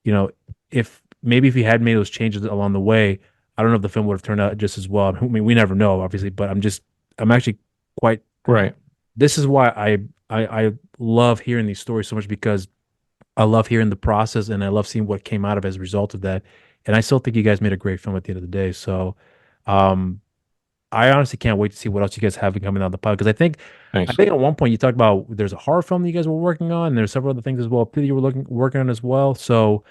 You know, if maybe if you had made those changes along the way, I don't know if the film would have turned out just as well. I mean, we never know, obviously, but I'm actually quite. Right. This is why I love hearing these stories so much because I love hearing the process and I love seeing what came out of as a result of that. And I still think you guys made a great film at the end of the day. So, um, I honestly can't wait to see what else you guys have coming down the pipe because I Thanks. think at one point you talked about there's a horror film that you guys were working on, and there's several other things as well that you were working on as well. So,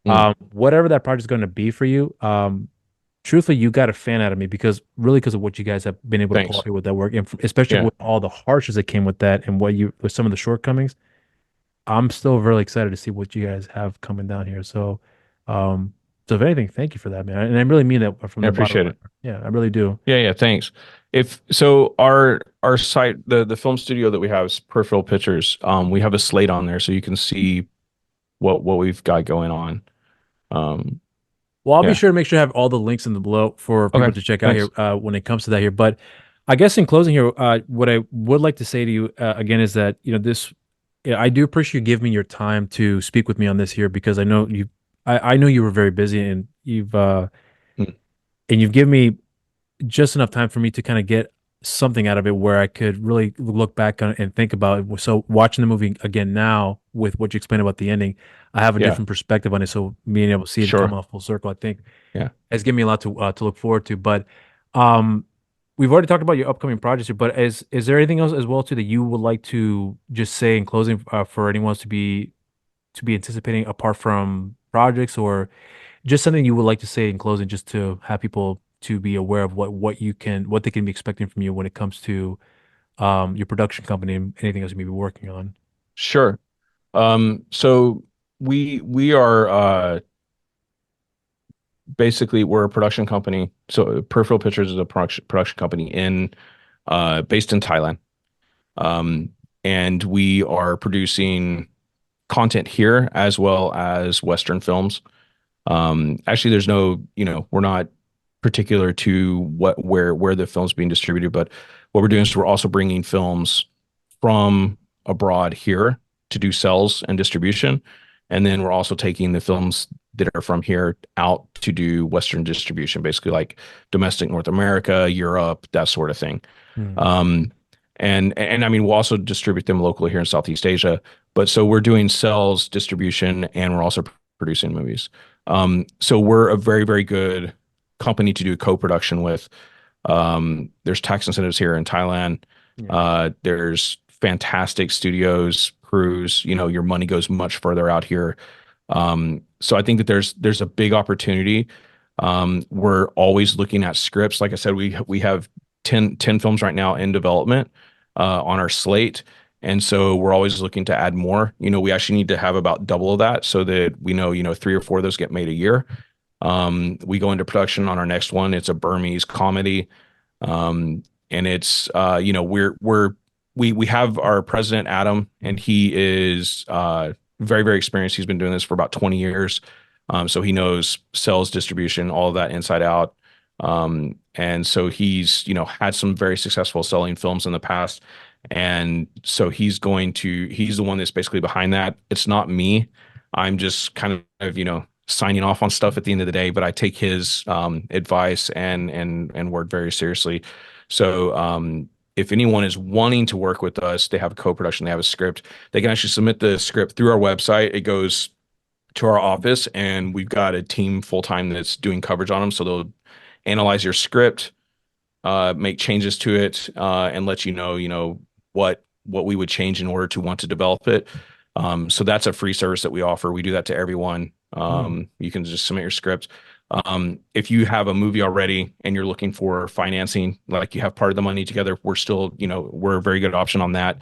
Mm. whatever that project is going to be for you, truthfully, you got a fan out of me because of what you guys have been able to pull Thanks. off here with that work, and especially Yeah. with all the harshness that came with that, and with some of the shortcomings. I'm still really excited to see what you guys have coming down here. Um, so if anything, thank you for that, man, and I really mean that from I the bottom of appreciate my it. heart. Yeah, I really do. Yeah, yeah, thanks. If so, our site, the film studio that we have is Peripheral Pictures. We have a slate on there so you can see what we've got going on. Um, Well, I'll be yeah. sure to make sure I have all the links in the below for people Okay. to check out here Thanks. when it comes to that here. But I guess in closing here, what I would like to say to you again is that yeah, I do appreciate you giving me your time to speak with me on this here because I know you were very busy and Mm. you've given me just enough time for me to kind of get something out of it where I could really look back on it and think about it. So watching the movie again now with what you explained about the ending, I have a Yeah. different perspective on it. So being able to see it come Sure. off full circle, I think Yeah. has given me a lot to look forward to. But um, we've already talked about your upcoming projects here. But is there anything else as well too that you would like to just say in closing for anyone to be anticipating apart from projects or just something you would like to say in closing, just to have people to be aware of what they can be expecting from you when it comes to your production company and anything else you may be working on. Sure. So we are basically we're a production company. So Peripheral Pictures is a production company in based in Thailand. Um, and we are producing content here as well as Western films. Actually, there's no, we're not particular to where the film's being distributed, but what we're doing is we're also bringing films from abroad here to do sales and distribution, and then we're also taking the films that are from here out to do Western distribution, basically like domestic North America, Europe, that sort of thing. Hmm. Um, and I mean, we'll also distribute them locally here in Southeast Asia. But so we're doing sales, distribution, and we're also producing movies. So we're a very, very good company to do co-production with. There's tax incentives here in Thailand. Yeah. There's fantastic studios, crews. Your money goes much further out here. So I think that there's a big opportunity. We're always looking at scripts. Like I said, we have ten films right now in development on our slate. And so we're always looking to add more. We actually need to have about double of that so that we know, three or four of those get made a year. We go into production on our next one. It's a Burmese comedy. And it's we have our president Adam, and he is very, very experienced. He's been doing this for about 20 years. So he knows sales, distribution, all of that inside out. And so he's, had some very successful selling films in the past. And so he's the one that's basically behind that. It's not me. I'm just kind of, signing off on stuff at the end of the day, but I take his advice and word very seriously. So if anyone is wanting to work with us, they have a co-production, they have a script, they can actually submit the script through our website. It goes to our office, and we've got a team full time that's doing coverage on them. So they'll analyze your script, make changes to it, and let what we would change in order to want to develop it. So that's a free service that we offer. We do that to everyone. Hmm. You can just submit your script. If you have a movie already and you're looking for financing, like you have part of the money together, we're still, we're a very good option on that.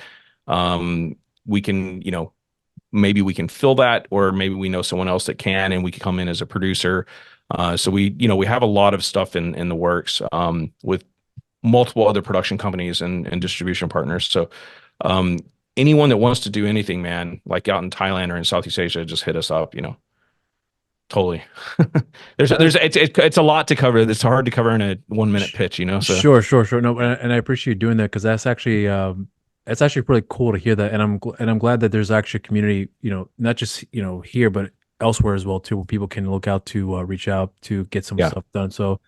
We can, maybe we can fill that, or maybe we know someone else that can, and we can come in as a producer. So we have a lot of stuff in the works, with multiple other production companies and distribution partners. So, anyone that wants to do anything, man, like out in Thailand or in Southeast Asia, just hit us up, totally. It's a lot to cover. It's hard to cover in a 1 minute pitch, so. Sure. No, and I appreciate you doing that, because that's actually it's actually really cool to hear that, and I'm glad that there's actually a community, not just here, but elsewhere as well too, where people can look out to reach out to get some Yeah. stuff done. So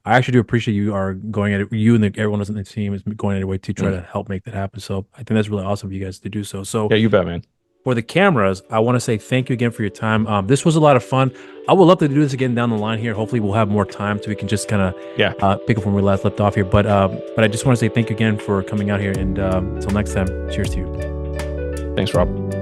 I actually do appreciate you are going at it. You and everyone else on the team is going at a way to try to help make that happen. So I think that's really awesome of you guys to do so. So Yeah, you bet, man. for the cameras, I want to say thank you again for your time. This was a lot of fun. I would love to do this again down the line here. Hopefully, we'll have more time so we can just kind of pick up from where we last left off here. But I just want to say thank you again for coming out here. And until next time, cheers to you. Thanks, Rob.